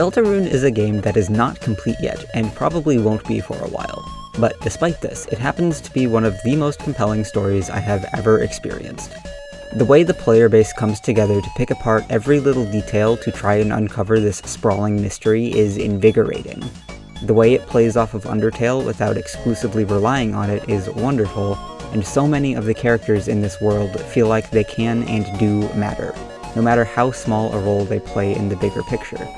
Deltarune is a game that is not complete yet, and probably won't be for a while. But despite this, it happens to be one of the most compelling stories I have ever experienced. The way the player base comes together to pick apart every little detail to try and uncover this sprawling mystery is invigorating. The way it plays off of Undertale without exclusively relying on it is wonderful, and so many of the characters in this world feel like they can and do matter, no matter how small a role they play in the bigger picture.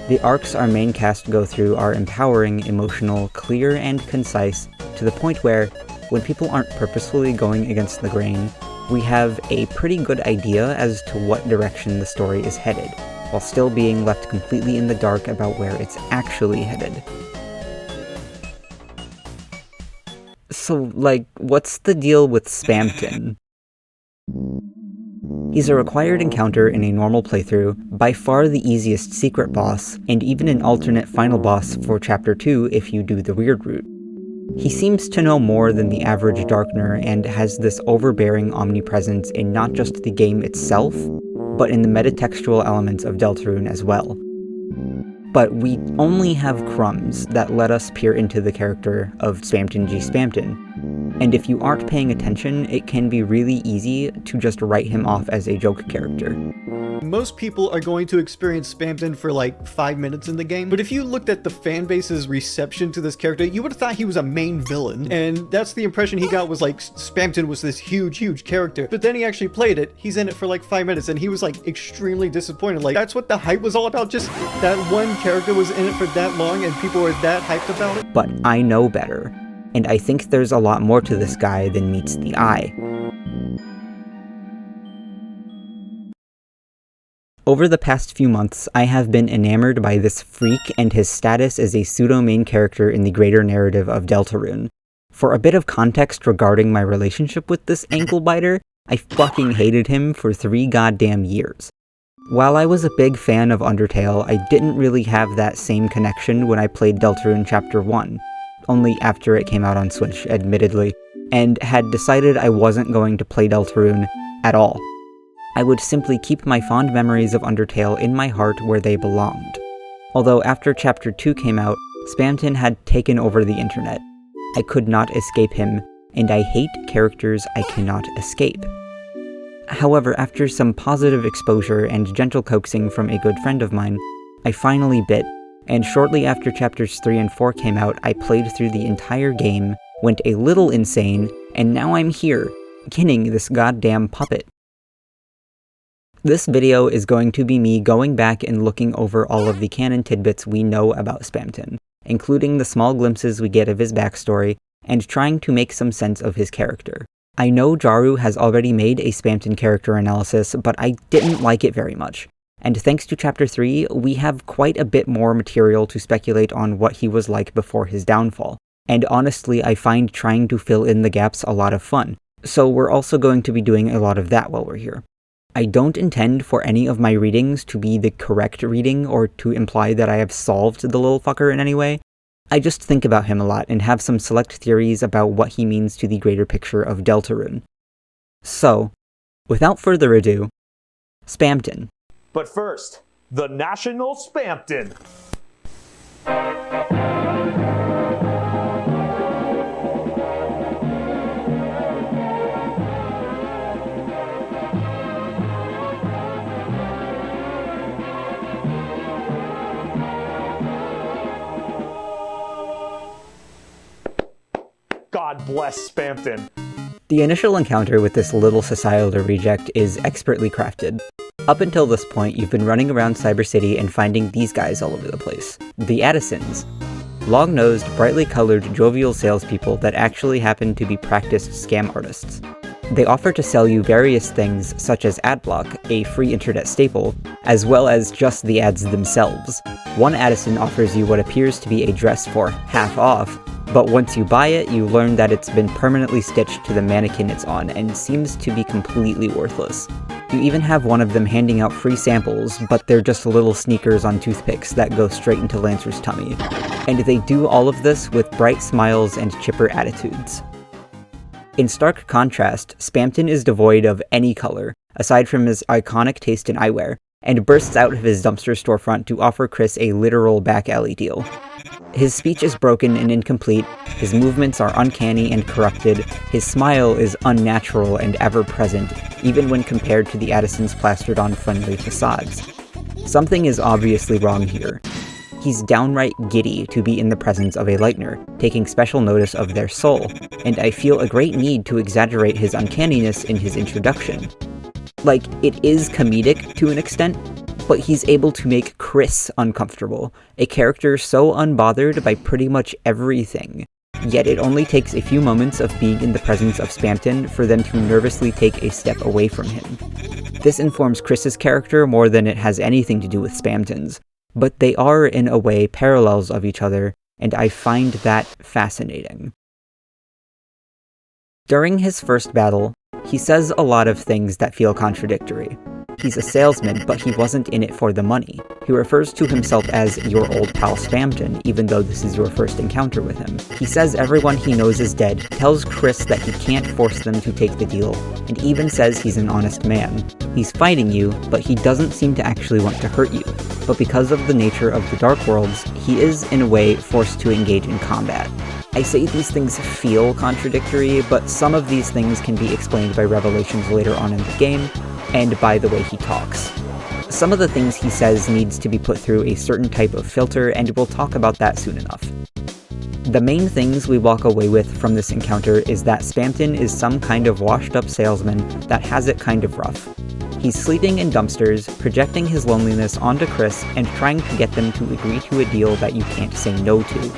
The arcs our main cast go through are empowering, emotional, clear, and concise, to the point where, when people aren't purposefully going against the grain, we have a pretty good idea as to what direction the story is headed, while still being left completely in the dark about where it's actually headed. So, what's the deal with Spamton? He's a required encounter in a normal playthrough, by far the easiest secret boss, and even an alternate final boss for Chapter 2 if you do the weird route. He seems to know more than the average Darkner and has this overbearing omnipresence in not just the game itself, but in the metatextual elements of Deltarune as well. But we only have crumbs that let us peer into the character of Spamton G. Spamton, and if you aren't paying attention, it can be really easy to just write him off as a joke character. Most people are going to experience Spamton for like 5 minutes in the game, but if you looked at the fanbase's reception to this character, you would have thought he was a main villain, and that's the impression he got, was like Spamton was this huge character. But then he actually played it, he's in it for like 5 minutes, and he was like extremely disappointed. Like, that's what the hype was all about, just that one character was in it for that long and people were that hyped about it. But I know better, and I think there's a lot more to this guy than meets the eye. Over the past few months, I have been enamored by this freak and his status as a pseudo-main character in the greater narrative of Deltarune. For a bit of context regarding my relationship with this ankle-biter, I fucking hated him for 3 goddamn years. While I was a big fan of Undertale, I didn't really have that same connection when I played Deltarune Chapter 1, only after it came out on Switch, admittedly, and had decided I wasn't going to play Deltarune at all. I would simply keep my fond memories of Undertale in my heart where they belonged. Although after Chapter 2 came out, Spamton had taken over the internet. I could not escape him, and I hate characters I cannot escape. However, after some positive exposure and gentle coaxing from a good friend of mine, I finally bit, and shortly after Chapters 3 and 4 came out, I played through the entire game, went a little insane, and now I'm here, kinning this goddamn puppet. This video is going to be me going back and looking over all of the canon tidbits we know about Spamton, including the small glimpses we get of his backstory, and trying to make some sense of his character. I know Jaru has already made a Spamton character analysis, but I didn't like it very much. And thanks to Chapter 3, we have quite a bit more material to speculate on what he was like before his downfall. And honestly, I find trying to fill in the gaps a lot of fun, so we're also going to be doing a lot of that while we're here. I don't intend for any of my readings to be the correct reading or to imply that I have solved the little fucker in any way. I just think about him a lot and have some select theories about what he means to the greater picture of Deltarune. So, without further ado, Spamton. But first, the National Spamton. God bless Spamton. The initial encounter with this little societal reject is expertly crafted. Up until this point, you've been running around Cyber City and finding these guys all over the place. The Addisons. Long-nosed, brightly colored, jovial salespeople that actually happen to be practiced scam artists. They offer to sell you various things such as Adblock, a free internet staple, as well as just the ads themselves. One Addison offers you what appears to be a dress for half off, but once you buy it, you learn that it's been permanently stitched to the mannequin it's on and seems to be completely worthless. You even have one of them handing out free samples, but they're just little sneakers on toothpicks that go straight into Lancer's tummy. And they do all of this with bright smiles and chipper attitudes. In stark contrast, Spamton is devoid of any color, aside from his iconic taste in eyewear, and bursts out of his dumpster storefront to offer Chris a literal back alley deal. His speech is broken and incomplete, his movements are uncanny and corrupted, his smile is unnatural and ever-present, even when compared to the Addisons' plastered-on friendly facades. Something is obviously wrong here. He's downright giddy to be in the presence of a Lightner, taking special notice of their soul, and I feel a great need to exaggerate his uncanniness in his introduction. Like, it is comedic to an extent, but he's able to make Chris uncomfortable, a character so unbothered by pretty much everything. Yet it only takes a few moments of being in the presence of Spamton for them to nervously take a step away from him. This informs Chris's character more than it has anything to do with Spamton's, but they are in a way parallels of each other, and I find that fascinating. During his first battle, he says a lot of things that feel contradictory. He's a salesman, but he wasn't in it for the money. He refers to himself as your old pal Spamton, even though this is your first encounter with him. He says everyone he knows is dead, tells Chris that he can't force them to take the deal, and even says he's an honest man. He's fighting you, but he doesn't seem to actually want to hurt you. But because of the nature of the Dark Worlds, he is, in a way, forced to engage in combat. I say these things feel contradictory, but some of these things can be explained by revelations later on in the game, and by the way he talks. Some of the things he says needs to be put through a certain type of filter, and we'll talk about that soon enough. The main things we walk away with from this encounter is that Spamton is some kind of washed-up salesman that has it kind of rough. He's sleeping in dumpsters, projecting his loneliness onto Chris, and trying to get them to agree to a deal that you can't say no to.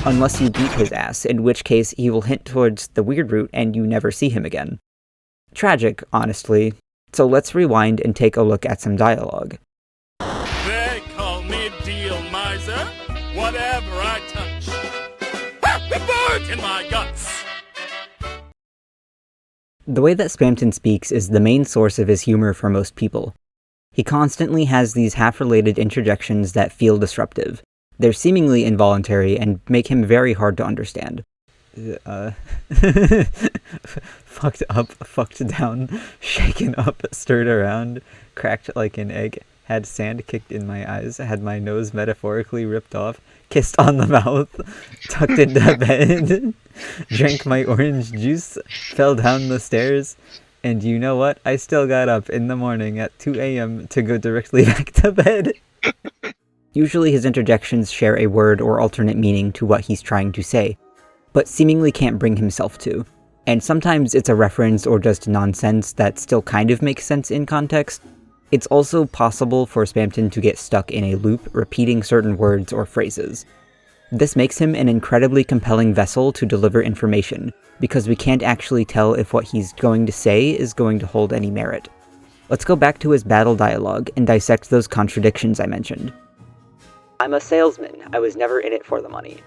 Unless you beat his ass, in which case he will hint towards the weird route and you never see him again. Tragic, honestly. So let's rewind and take a look at some dialogue. They call me Deal Miser. Whatever I touch, it burns in my guts. The way that Spamton speaks is the main source of his humor for most people. He constantly has these half-related interjections that feel disruptive. They're seemingly involuntary and make him very hard to understand. Fucked up, fucked down, shaken up, stirred around, cracked like an egg, had sand kicked in my eyes, had my nose metaphorically ripped off, kissed on the mouth, tucked into bed, drank my orange juice, fell down the stairs, and you know what? I still got up in the morning at 2 a.m. to go directly back to bed. Usually his interjections share a word or alternate meaning to what he's trying to say, but seemingly can't bring himself to. And sometimes it's a reference or just nonsense that still kind of makes sense in context. It's also possible for Spamton to get stuck in a loop, repeating certain words or phrases. This makes him an incredibly compelling vessel to deliver information, because we can't actually tell if what he's going to say is going to hold any merit. Let's go back to his battle dialogue and dissect those contradictions I mentioned. I'm a salesman. I was never in it for the money.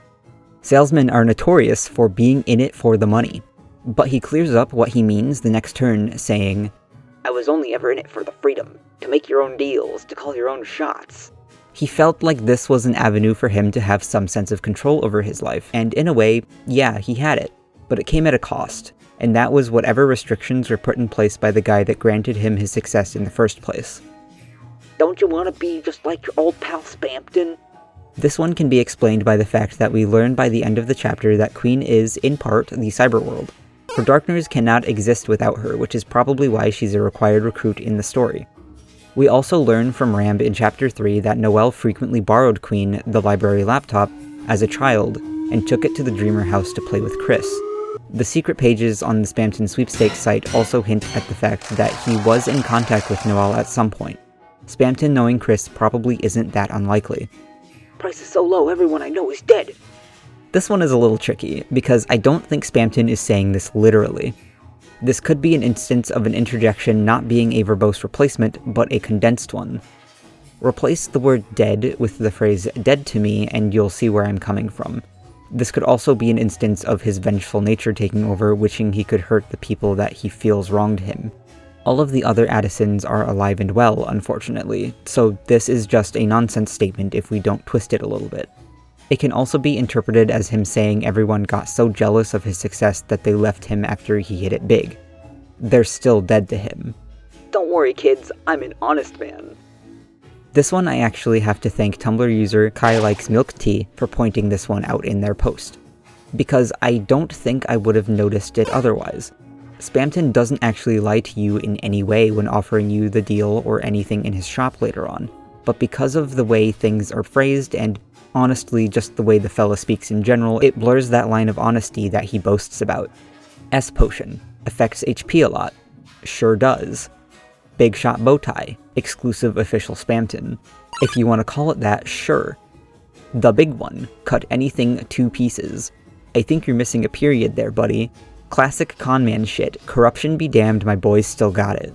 Salesmen are notorious for being in it for the money. But he clears up what he means the next turn, saying, I was only ever in it for the freedom, to make your own deals, to call your own shots. He felt like this was an avenue for him to have some sense of control over his life, and in a way, yeah, he had it. But it came at a cost, and that was whatever restrictions were put in place by the guy that granted him his success in the first place. Don't you want to be just like your old pal Spamton? This one can be explained by the fact that we learn by the end of the chapter that Queen is, in part, the cyberworld. Her Darkners cannot exist without her, which is probably why she's a required recruit in the story. We also learn from Ramb in Chapter 3 that Noelle frequently borrowed Queen, the library laptop, as a child, and took it to the Dreamer house to play with Chris. The secret pages on the Spamton sweepstakes site also hint at the fact that he was in contact with Noelle at some point. Spamton knowing Chris probably isn't that unlikely. Price is so low, everyone I know is dead. This one is a little tricky, because I don't think Spamton is saying this literally. This could be an instance of an interjection not being a verbose replacement, but a condensed one. Replace the word dead with the phrase dead to me and you'll see where I'm coming from. This could also be an instance of his vengeful nature taking over, wishing he could hurt the people that he feels wronged him. All of the other Addisons are alive and well, unfortunately, so this is just a nonsense statement if we don't twist it a little bit. It can also be interpreted as him saying everyone got so jealous of his success that they left him after he hit it big. They're still dead to him. Don't worry, kids, I'm an honest man. This one I actually have to thank Tumblr user Kai Likes Milk Tea for pointing this one out in their post, because I don't think I would have noticed it otherwise. Spamton doesn't actually lie to you in any way when offering you the deal or anything in his shop later on, but because of the way things are phrased and honestly just the way the fella speaks in general, it blurs that line of honesty that he boasts about. S potion. Affects HP a lot. Sure does. Big shot bowtie. Exclusive official Spamton. If you want to call it that, sure. The big one. Cut anything 2 pieces. I think you're missing a period there, buddy. Classic conman shit. Corruption be damned, my boys still got it.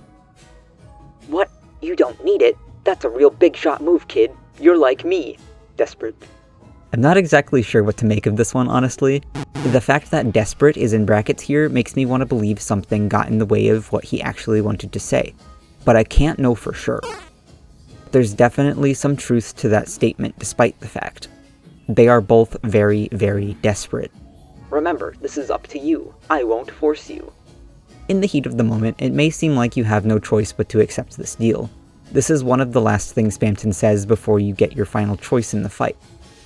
What? You don't need it? That's a real big shot move, kid. You're like me. Desperate. I'm not exactly sure what to make of this one, honestly. The fact that desperate is in brackets here makes me want to believe something got in the way of what he actually wanted to say, but I can't know for sure. There's definitely some truth to that statement despite the fact. They are both very, very desperate. Remember, this is up to you. I won't force you. In the heat of the moment, it may seem like you have no choice but to accept this deal. This is one of the last things Spamton says before you get your final choice in the fight.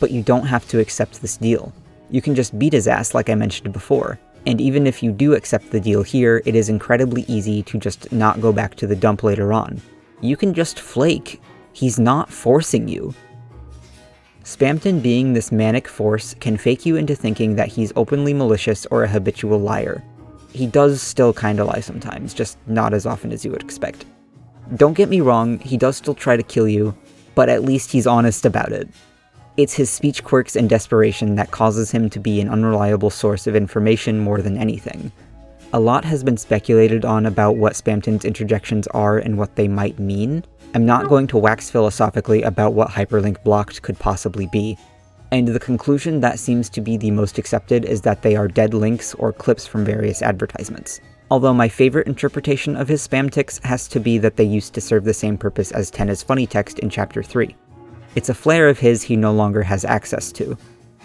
But you don't have to accept this deal. You can just beat his ass like I mentioned before, and even if you do accept the deal here, it is incredibly easy to just not go back to the dump later on. You can just flake. He's not forcing you. Spamton being this manic force can fake you into thinking that he's openly malicious or a habitual liar. He does still kinda lie sometimes, just not as often as you would expect. Don't get me wrong, he does still try to kill you, but at least he's honest about it. It's his speech quirks and desperation that causes him to be an unreliable source of information more than anything. A lot has been speculated on about what Spamton's interjections are and what they might mean. I'm not going to wax philosophically about what hyperlink blocked could possibly be, and the conclusion that seems to be the most accepted is that they are dead links or clips from various advertisements. Although my favorite interpretation of his spam ticks has to be that they used to serve the same purpose as Tenna's funny text in Chapter 3. It's a flair of his he no longer has access to,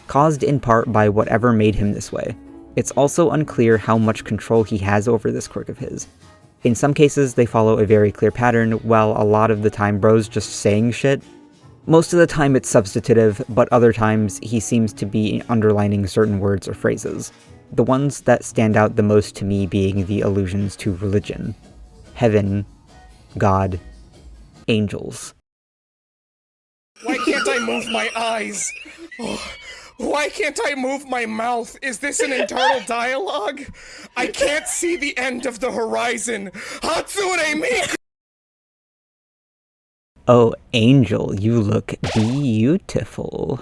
caused in part by whatever made him this way. It's also unclear how much control he has over this quirk of his. In some cases, they follow a very clear pattern, while a lot of the time bro's just saying shit. Most of the time it's substantive, but other times he seems to be underlining certain words or phrases. The ones that stand out the most to me being the allusions to religion. Heaven, God, angels. Why can't I move my eyes? Oh, why can't I move my mouth? Is this an internal dialogue? I can't see the end of the horizon. Hatsune Miku! Oh, Angel, you look beautiful.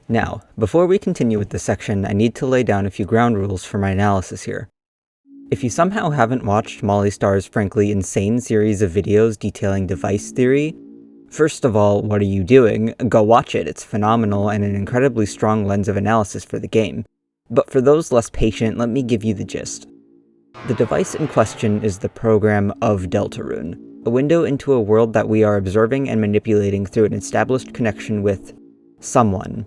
Now, before we continue with this section, I need to lay down a few ground rules for my analysis here. If you somehow haven't watched Molly Star's frankly insane series of videos detailing device theory, first of all, what are you doing? Go watch it, it's phenomenal and an incredibly strong lens of analysis for the game. But for those less patient, let me give you the gist. The device in question is the program of Deltarune, a window into a world that we are observing and manipulating through an established connection with someone.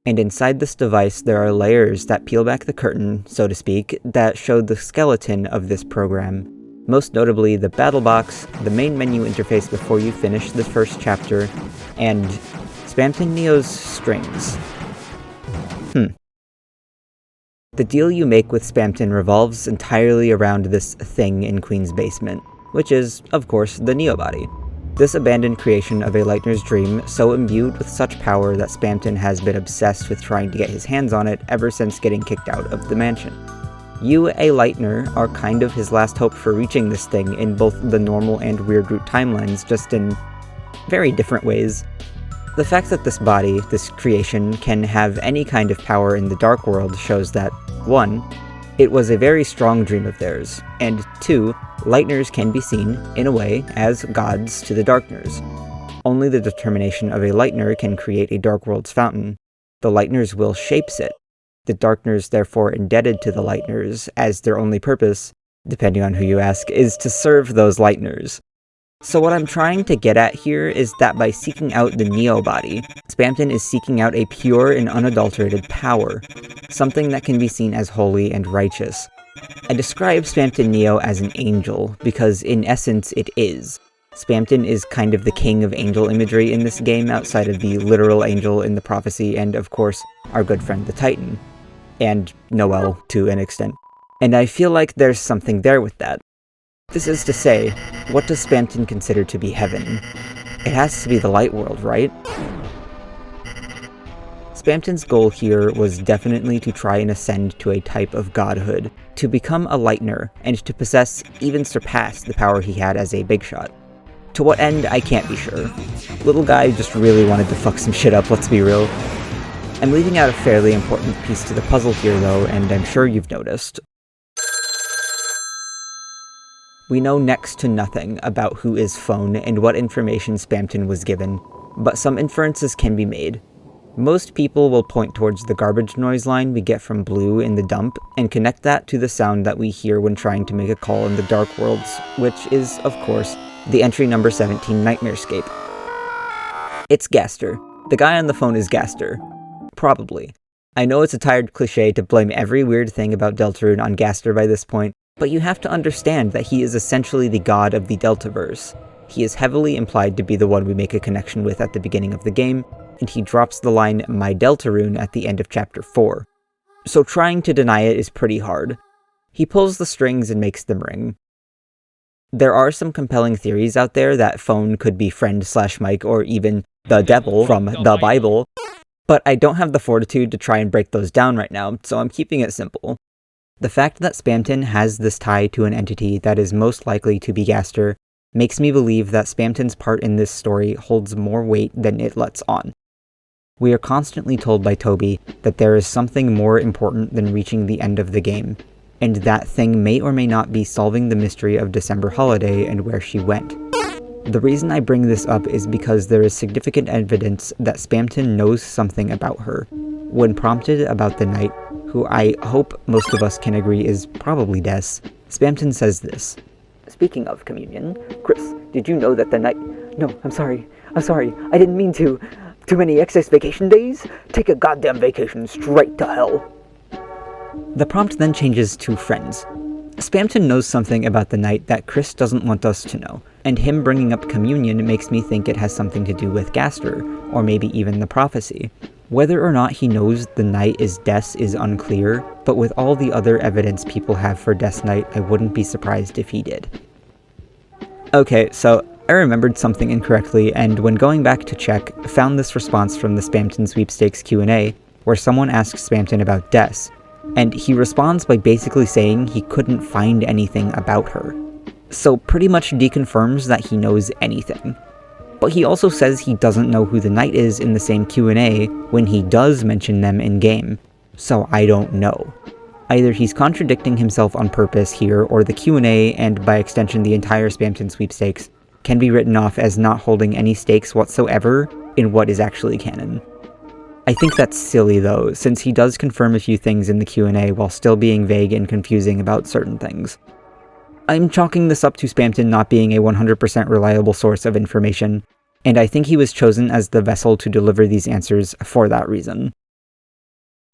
And inside this device there are layers that peel back the curtain, so to speak, that show the skeleton of this program. Most notably the battle box, the main menu interface before you finish the first chapter, and Spamton Neo's strings. The deal you make with Spamton revolves entirely around this thing in Queen's basement, which is, of course, the Neobody. This abandoned creation of a Lightner's dream, so imbued with such power that Spamton has been obsessed with trying to get his hands on it ever since getting kicked out of the mansion. You, a Lightner, are kind of his last hope for reaching this thing in both the normal and Weird Root timelines, just in very different ways. The fact that this body, this creation, can have any kind of power in the Dark World shows that, 1, it was a very strong dream of theirs, and 2, Lightners can be seen, in a way, as gods to the Darkners. Only the determination of a Lightner can create a Dark World's fountain. The Lightner's will shapes it. The Darkners therefore indebted to the Lightners, as their only purpose, depending on who you ask, is to serve those Lightners. So what I'm trying to get at here is that by seeking out the Neobody, Spamton is seeking out a pure and unadulterated power, something that can be seen as holy and righteous. I describe Spamton Neo as an angel, because in essence it is. Spamton is kind of the king of angel imagery in this game, outside of the literal angel in the prophecy, and of course, our good friend the Titan. And Noel, to an extent. And I feel like there's something there with that. This is to say, what does Spamton consider to be heaven? It has to be the light world, right? Spamton's goal here was definitely to try and ascend to a type of godhood, to become a lightner, and to possess, even surpass, the power he had as a big shot. To what end, I can't be sure. Little guy just really wanted to fuck some shit up, let's be real. I'm leaving out a fairly important piece to the puzzle here though, and I'm sure you've noticed. We know next to nothing about who is Phone and what information Spamton was given, but some inferences can be made. Most people will point towards the garbage noise line we get from Blue in the dump, and connect that to the sound that we hear when trying to make a call in the Dark Worlds, which is, of course, the entry number 17 Nightmarescape. It's Gaster. The guy on the phone is Gaster. Probably. I know it's a tired cliche to blame every weird thing about Deltarune on Gaster by this point, but you have to understand that he is essentially the god of the Deltaverse. He is heavily implied to be the one we make a connection with at the beginning of the game, and he drops the line, "My Deltarune," at the end of Chapter 4. So trying to deny it is pretty hard. He pulls the strings and makes them ring. There are some compelling theories out there that Phone could be Friend/Mike or even the devil from the Bible, but I don't have the fortitude to try and break those down right now, so I'm keeping it simple. The fact that Spamton has this tie to an entity that is most likely to be Gaster makes me believe that Spamton's part in this story holds more weight than it lets on. We are constantly told by Toby that there is something more important than reaching the end of the game, and that thing may or may not be solving the mystery of December Holiday and where she went. The reason I bring this up is because there is significant evidence that Spamton knows something about her. When prompted about the knight, who I hope most of us can agree is probably Des, Spamton says this. Speaking of communion, Chris, did you know that the knight... No, I'm sorry, I didn't mean to. Too many excess vacation days? Take a goddamn vacation straight to hell. The prompt then changes to friends. Spamton knows something about the knight that Chris doesn't want us to know, and him bringing up communion makes me think it has something to do with Gaster, or maybe even the prophecy. Whether or not he knows the knight is Des is unclear, but with all the other evidence people have for Death Knight, I wouldn't be surprised if he did. Okay, so I remembered something incorrectly, and when going back to check, found this response from the Spamton Sweepstakes Q&A, where someone asks Spamton about Des, and he responds by basically saying he couldn't find anything about her. So pretty much deconfirms that he knows anything. But he also says he doesn't know who the knight is in the same Q&A when he does mention them in-game, so I don't know. Either he's contradicting himself on purpose here, or the Q&A, and by extension the entire Spamton Sweepstakes, can be written off as not holding any stakes whatsoever in what is actually canon. I think that's silly though, since he does confirm a few things in the Q&A while still being vague and confusing about certain things. I'm chalking this up to Spamton not being a 100% reliable source of information, and I think he was chosen as the vessel to deliver these answers for that reason.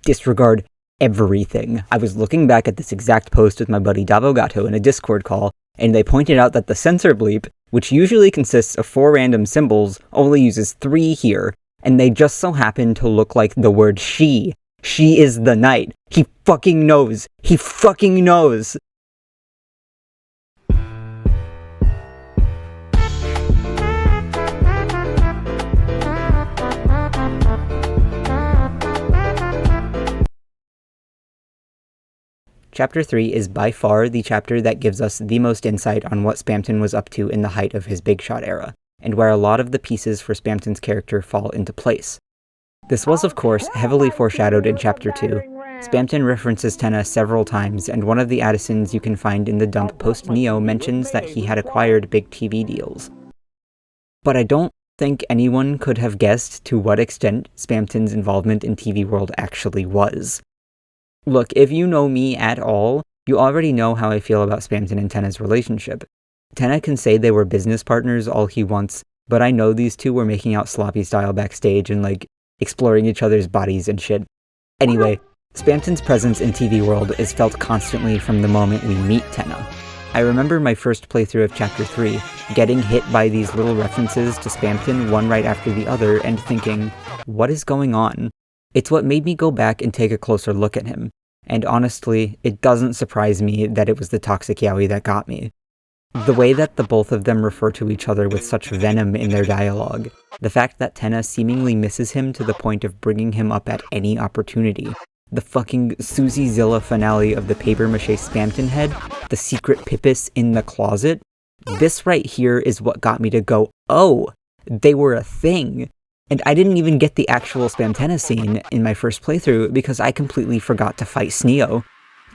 Disregard everything. I was looking back at this exact post with my buddy Davogato in a Discord call, and they pointed out that the censor bleep, which usually consists of 4 random symbols, only uses 3 here, and they just so happen to look like the word she. She is the knight. He fucking knows. He fucking knows! Chapter 3 is by far the chapter that gives us the most insight on what Spamton was up to in the height of his Big Shot era, and where a lot of the pieces for Spamton's character fall into place. This was, of course, heavily foreshadowed in Chapter 2. Spamton references Tenna several times, and one of the Addisons you can find in the dump post-Neo mentions that he had acquired big TV deals. But I don't think anyone could have guessed to what extent Spamton's involvement in TV World actually was. Look, if you know me at all, you already know how I feel about Spamton and Tenna's relationship. Tenna can say they were business partners all he wants, but I know these two were making out sloppy style backstage and, exploring each other's bodies and shit. Anyway, Spamton's presence in TV World is felt constantly from the moment we meet Tenna. I remember my first playthrough of Chapter 3, getting hit by these little references to Spamton one right after the other and thinking, what is going on? It's what made me go back and take a closer look at him. And honestly, it doesn't surprise me that it was the toxic yaoi that got me. The way that the both of them refer to each other with such venom in their dialogue, the fact that Tenna seemingly misses him to the point of bringing him up at any opportunity, the fucking Susie Zilla finale of the papier-mâché Spamton head, the secret Pippis in the closet, this right here is what got me to go, oh, they were a thing. And I didn't even get the actual Spamtenna scene in my first playthrough because I completely forgot to fight Sneo.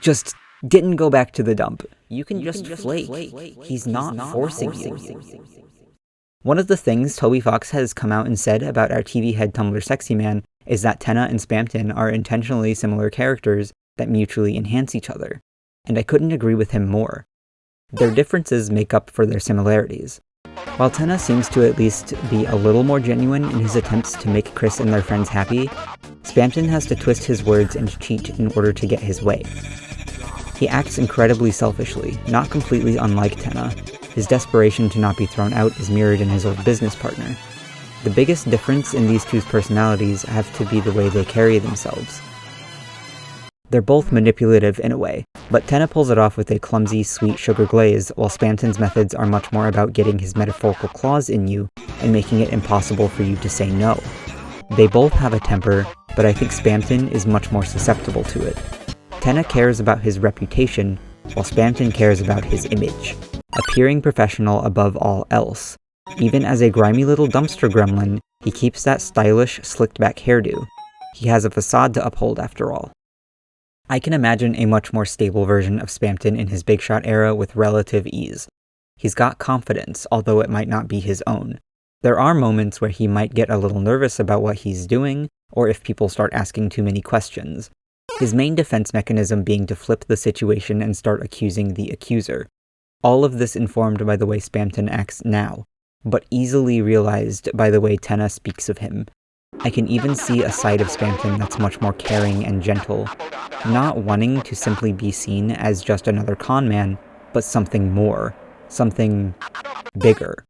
Just didn't go back to the dump. You can just flake. He's not forcing you. One of the things Toby Fox has come out and said about our TV head Tumblr Sexy Man is that Tenna and Spamton are intentionally similar characters that mutually enhance each other, and I couldn't agree with him more. Their differences make up for their similarities. While Tenna seems to at least be a little more genuine in his attempts to make Chris and their friends happy, Spamton has to twist his words and cheat in order to get his way. He acts incredibly selfishly, not completely unlike Tenna. His desperation to not be thrown out is mirrored in his old business partner. The biggest difference in these two's personalities have to be the way they carry themselves. They're both manipulative in a way, but Tenna pulls it off with a clumsy, sweet sugar glaze, while Spamton's methods are much more about getting his metaphorical claws in you and making it impossible for you to say no. They both have a temper, but I think Spamton is much more susceptible to it. Tenna cares about his reputation, while Spamton cares about his image, appearing professional above all else. Even as a grimy little dumpster gremlin, he keeps that stylish, slicked-back hairdo. He has a facade to uphold after all. I can imagine a much more stable version of Spamton in his Big Shot era with relative ease. He's got confidence, although it might not be his own. There are moments where he might get a little nervous about what he's doing, or if people start asking too many questions. His main defense mechanism being to flip the situation and start accusing the accuser. All of this informed by the way Spamton acts now, but easily realized by the way Tenna speaks of him. I can even see a side of Spamton that's much more caring and gentle, not wanting to simply be seen as just another con man, but something more, something bigger.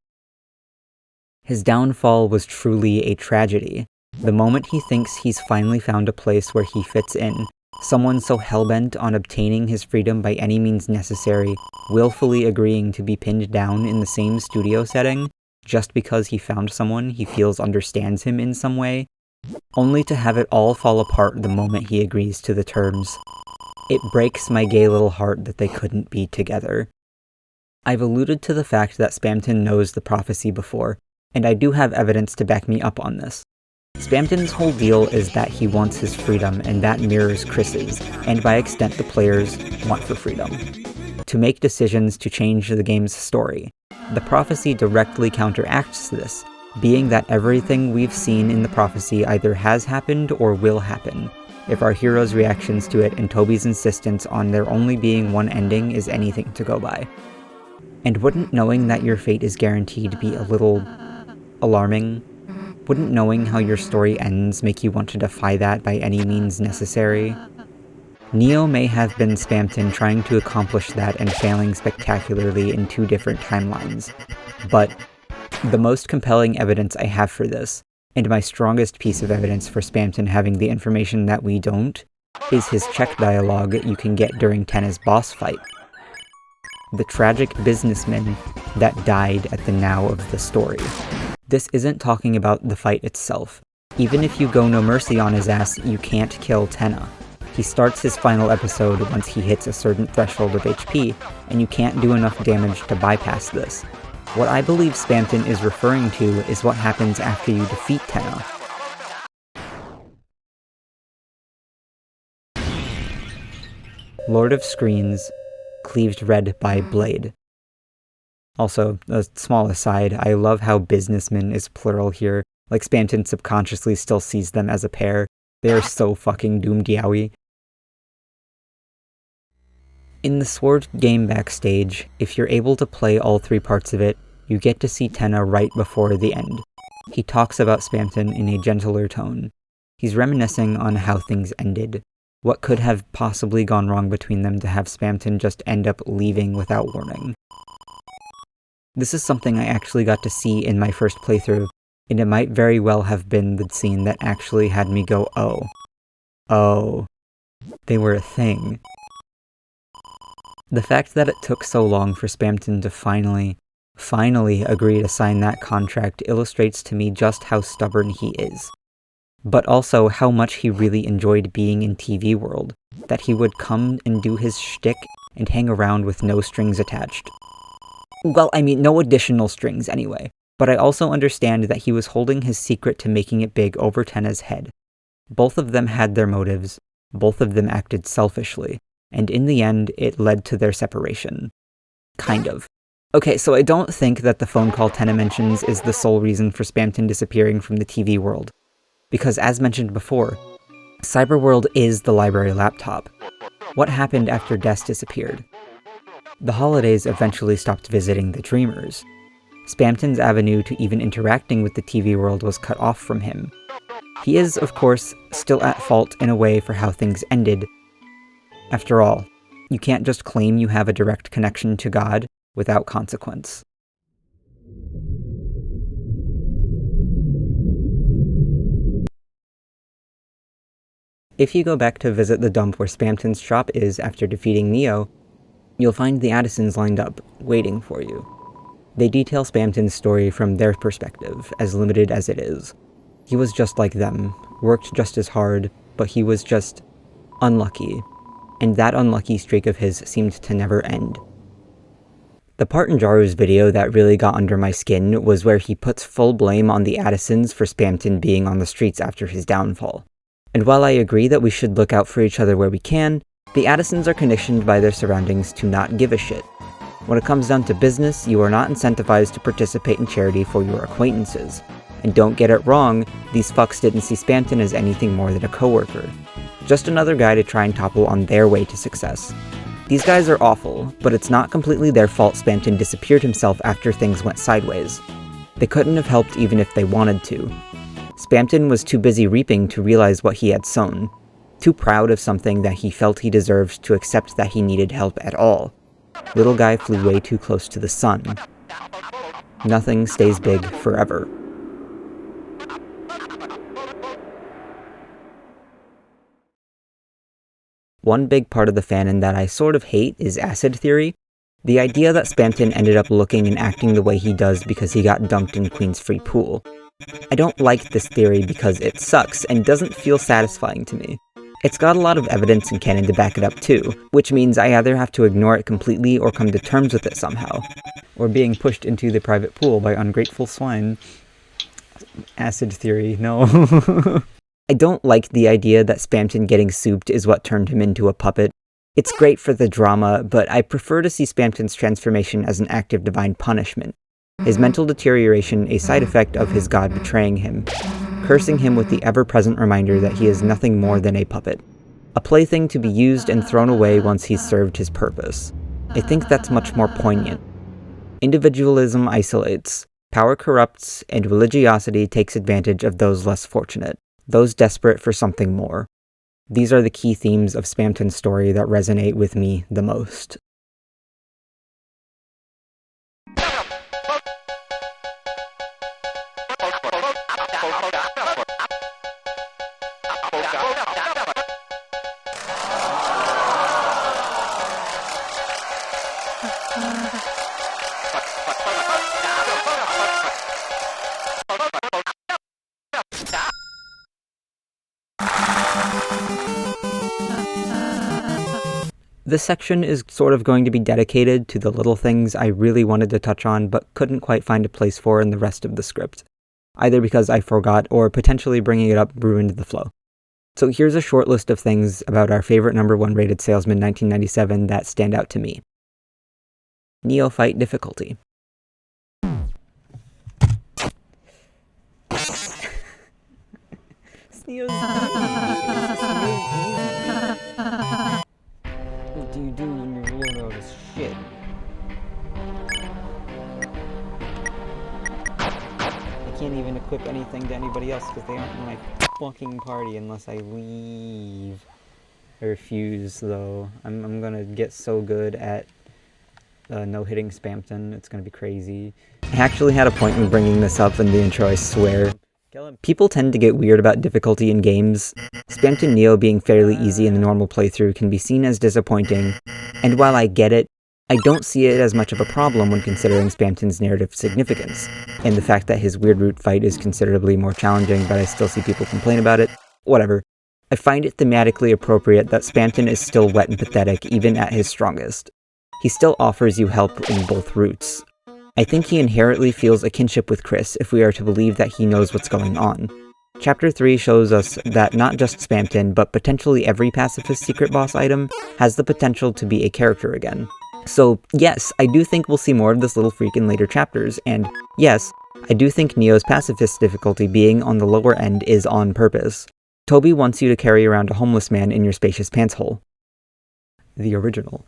His downfall was truly a tragedy. The moment he thinks he's finally found a place where he fits in, someone so hellbent on obtaining his freedom by any means necessary, willfully agreeing to be pinned down in the same studio setting, just because he found someone he feels understands him in some way, only to have it all fall apart the moment he agrees to the terms. It breaks my gay little heart that they couldn't be together. I've alluded to the fact that Spamton knows the prophecy before, and I do have evidence to back me up on this. Spamton's whole deal is that he wants his freedom, and that mirrors Chris's, and by extent the players' want for freedom. To make decisions to change the game's story. The prophecy directly counteracts this, being that everything we've seen in the prophecy either has happened or will happen, if our heroes' reactions to it and Toby's insistence on there only being one ending is anything to go by. And wouldn't knowing that your fate is guaranteed be a little alarming? Wouldn't knowing how your story ends make you want to defy that by any means necessary? Neo may have been Spamton trying to accomplish that and failing spectacularly in two different timelines, but the most compelling evidence I have for this, and my strongest piece of evidence for Spamton having the information that we don't, is his check dialogue you can get during Tenna's boss fight. The tragic businessman that died at the now of the story. This isn't talking about the fight itself. Even if you go no mercy on his ass, you can't kill Tenna. He starts his final episode once he hits a certain threshold of HP, and you can't do enough damage to bypass this. What I believe Spamton is referring to is what happens after you defeat Tenna. Lord of Screens, cleaved red by blade. Also, a small aside, I love how businessman is plural here, like Spamton subconsciously still sees them as a pair. They are so fucking doomed yaoi. In the Sword game backstage, if you're able to play all three parts of it, you get to see Tenna right before the end. He talks about Spamton in a gentler tone. He's reminiscing on how things ended. What could have possibly gone wrong between them to have Spamton just end up leaving without warning? This is something I actually got to see in my first playthrough, and it might very well have been the scene that actually had me go, oh, they were a thing. The fact that it took so long for Spamton to finally agree to sign that contract illustrates to me just how stubborn he is. But also how much he really enjoyed being in TV World, that he would come and do his shtick and hang around with no strings attached. Well, I mean, no additional strings anyway, but I also understand that he was holding his secret to making it big over Tenna's head. Both of them had their motives, both of them acted selfishly, and in the end, it led to their separation. Kind of. Okay, so I don't think that the phone call Tenna mentions is the sole reason for Spamton disappearing from the TV world. Because as mentioned before, Cyberworld is the library laptop. What happened after Des disappeared? The Holidays eventually stopped visiting the Dreamers. Spamton's avenue to even interacting with the TV world was cut off from him. He is, of course, still at fault in a way for how things ended. After all, you can't just claim you have a direct connection to God without consequence. If you go back to visit the dump where Spamton's shop is after defeating Neo, you'll find the Addisons lined up, waiting for you. They detail Spamton's story from their perspective, as limited as it is. He was just like them, worked just as hard, but he was just unlucky, and that unlucky streak of his seemed to never end. The part in Jaru's video that really got under my skin was where he puts full blame on the Addisons for Spamton being on the streets after his downfall. And while I agree that we should look out for each other where we can, the Addisons are conditioned by their surroundings to not give a shit. When it comes down to business, you are not incentivized to participate in charity for your acquaintances. And don't get it wrong, these fucks didn't see Spamton as anything more than a coworker. Just another guy to try and topple on their way to success. These guys are awful, but it's not completely their fault Spamton disappeared himself after things went sideways. They couldn't have helped even if they wanted to. Spamton was too busy reaping to realize what he had sown. Too proud of something that he felt he deserved to accept that he needed help at all. Little guy flew way too close to the sun. Nothing stays big forever. One big part of the fanon that I sort of hate is acid theory. The idea that Spamton ended up looking and acting the way he does because he got dunked in Queen's free pool. I don't like this theory because it sucks and doesn't feel satisfying to me. It's got a lot of evidence and canon to back it up too, which means I either have to ignore it completely or come to terms with it somehow. Or being pushed into the private pool by ungrateful swine. Acid theory, no. I don't like the idea that Spamton getting souped is what turned him into a puppet. It's great for the drama, but I prefer to see Spamton's transformation as an act of divine punishment. His mental deterioration a side effect of his god betraying him, cursing him with the ever-present reminder that he is nothing more than a puppet. A plaything to be used and thrown away once he's served his purpose. I think that's much more poignant. Individualism isolates, power corrupts, and religiosity takes advantage of those less fortunate, those desperate for something more. These are the key themes of Spamton's story that resonate with me the most. This section is sort of going to be dedicated to the little things I really wanted to touch on but couldn't quite find a place for in the rest of the script, either because I forgot or potentially bringing it up ruined the flow. So here's a short list of things about our favorite #1 rated salesman 1997 that stand out to me. Neophyte difficulty. What do you do when your loadout is shit? I can't even equip anything to anybody else because they aren't in my fucking party unless I leave. I refuse, though. I'm gonna get so good at no-hitting Spamton, it's gonna be crazy. I actually had a point in bringing this up in the intro, I swear. People tend to get weird about difficulty in games. Spamton Neo being fairly easy in the normal playthrough can be seen as disappointing, and while I get it, I don't see it as much of a problem when considering Spamton's narrative significance, and the fact that his weird root fight is considerably more challenging, but I still see people complain about it. Whatever. I find it thematically appropriate that Spamton is still wet and pathetic even at his strongest. He still offers you help in both routes. I think he inherently feels a kinship with Chris if we are to believe that he knows what's going on. Chapter 3 shows us that not just Spamton, but potentially every pacifist secret boss item has the potential to be a character again. So yes, I do think we'll see more of this little freak in later chapters, and yes, I do think Neo's pacifist difficulty being on the lower end is on purpose. Toby wants you to carry around a homeless man in your spacious pants hole. The original.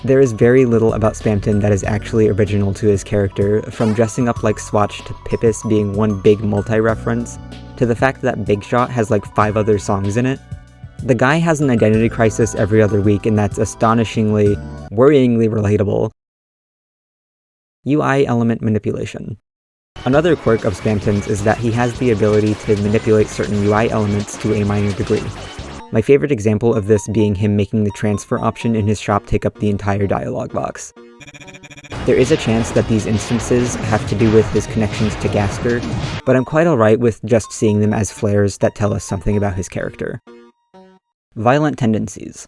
There is very little about Spamton that is actually original to his character, from dressing up like Swatch to Pippis being one big multi-reference, to the fact that Big Shot has like 5 other songs in it. The guy has an identity crisis every other week, and that's astonishingly, worryingly relatable. UI element manipulation. Another quirk of Spamton's is that he has the ability to manipulate certain UI elements to a minor degree. My favorite example of this being him making the transfer option in his shop take up the entire dialogue box. There is a chance that these instances have to do with his connections to Gasker, but I'm quite alright with just seeing them as flares that tell us something about his character. Violent tendencies.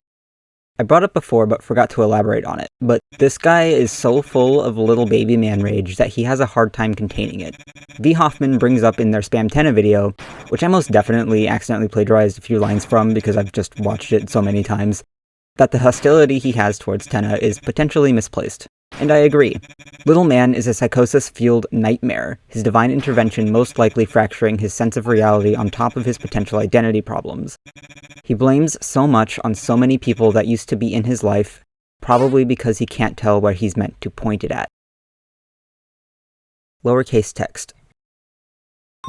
I brought it before but forgot to elaborate on it, but this guy is so full of little baby man rage that he has a hard time containing it. V. Hoffman brings up in their Spamtenna video, which I most definitely accidentally plagiarized a few lines from because I've just watched it so many times, that the hostility he has towards Tenna is potentially misplaced. And I agree. Little Man is a psychosis-fueled nightmare, his divine intervention most likely fracturing his sense of reality on top of his potential identity problems. He blames so much on so many people that used to be in his life, probably because he can't tell where he's meant to point it at. Lowercase text.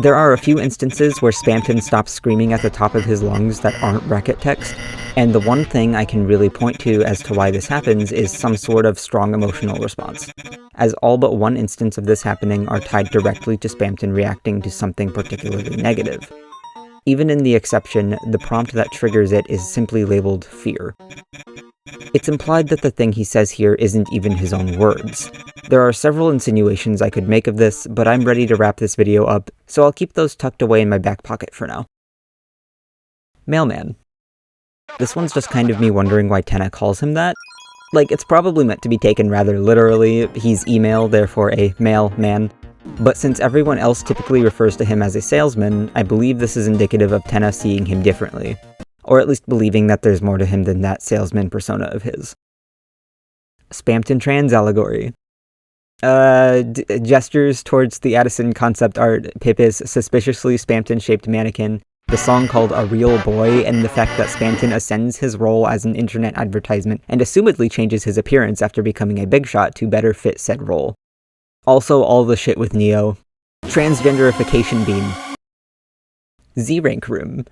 There are a few instances where Spamton stops screaming at the top of his lungs that aren't bracket text, and the one thing I can really point to as to why this happens is some sort of strong emotional response, as all but one instance of this happening are tied directly to Spamton reacting to something particularly negative. Even in the exception, the prompt that triggers it is simply labeled fear. It's implied that the thing he says here isn't even his own words. There are several insinuations I could make of this, but I'm ready to wrap this video up, so I'll keep those tucked away in my back pocket for now. Mailman. This one's just kind of me wondering why Tenna calls him that. Like, it's probably meant to be taken rather literally, he's email, therefore a mailman. But since everyone else typically refers to him as a salesman, I believe this is indicative of Tenna seeing him differently. Or at least believing that there's more to him than that salesman persona of his. Spamton trans allegory. Gestures towards the Addison concept art, Pippis suspiciously Spamton-shaped mannequin, the song called A Real Boy, and the fact that Spamton ascends his role as an internet advertisement and assumedly changes his appearance after becoming a big shot to better fit said role. Also all the shit with Neo. Transgenderification beam. Z-Rank room.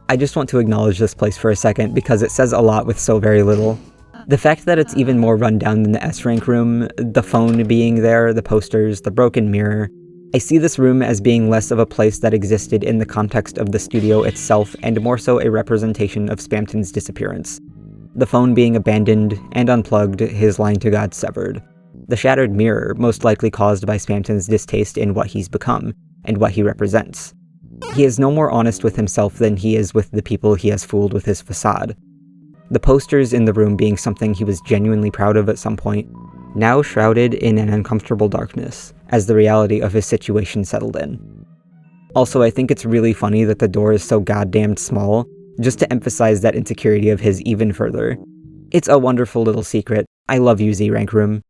I just want to acknowledge this place for a second because it says a lot with so very little. The fact that it's even more run down than the S-Rank room, the phone being there, the posters, the broken mirror. I see this room as being less of a place that existed in the context of the studio itself and more so a representation of Spamton's disappearance. The phone being abandoned and unplugged, his line to God severed. The shattered mirror, most likely caused by Spamton's distaste in what he's become, and what he represents. He is no more honest with himself than he is with the people he has fooled with his facade. The posters in the room being something he was genuinely proud of at some point, now shrouded in an uncomfortable darkness, as the reality of his situation settled in. Also, I think it's really funny that the door is so goddamned small, just to emphasize that insecurity of his even further. It's a wonderful little secret. I love you, Z-Rank room.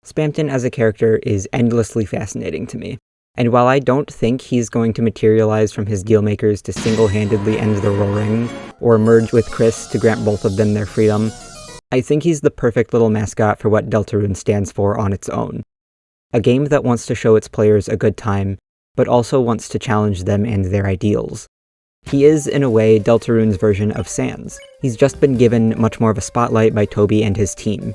Spamton as a character is endlessly fascinating to me. And while I don't think he's going to materialize from his dealmakers to single-handedly end the roaring, or merge with Chris to grant both of them their freedom, I think he's the perfect little mascot for what Deltarune stands for on its own. A game that wants to show its players a good time, but also wants to challenge them and their ideals. He is, in a way, Deltarune's version of Sans. He's just been given much more of a spotlight by Toby and his team.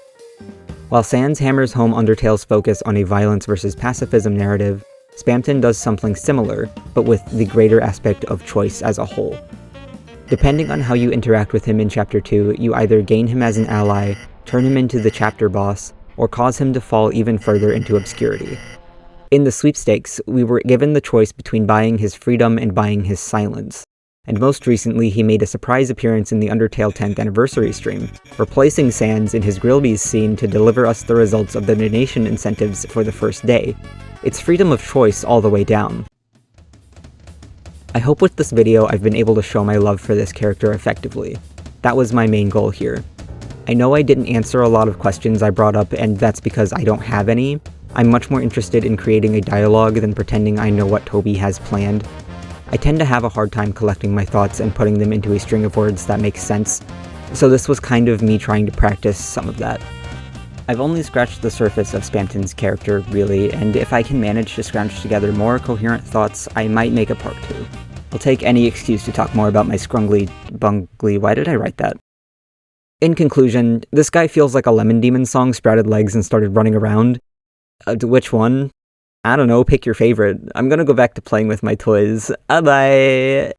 While Sans hammers home Undertale's focus on a violence versus pacifism narrative, Spamton does something similar, but with the greater aspect of choice as a whole. Depending on how you interact with him in Chapter 2, you either gain him as an ally, turn him into the chapter boss, or cause him to fall even further into obscurity. In the sweepstakes, we were given the choice between buying his freedom and buying his silence. And most recently, he made a surprise appearance in the Undertale 10th anniversary stream, replacing Sans in his Grillby's scene to deliver us the results of the donation incentives for the first day. It's freedom of choice all the way down. I hope with this video I've been able to show my love for this character effectively. That was my main goal here. I know I didn't answer a lot of questions I brought up, and that's because I don't have any. I'm much more interested in creating a dialogue than pretending I know what Toby has planned. I tend to have a hard time collecting my thoughts and putting them into a string of words that makes sense, so this was kind of me trying to practice some of that. I've only scratched the surface of Spamton's character, really, and if I can manage to scrounge together more coherent thoughts, I might make a part 2. I'll take any excuse to talk more about my scrungly bungly. Why did I write that? In conclusion, this guy feels like a Lemon Demon song sprouted legs and started running around. Which one? I don't know, pick your favorite. I'm gonna go back to playing with my toys. Bye-bye!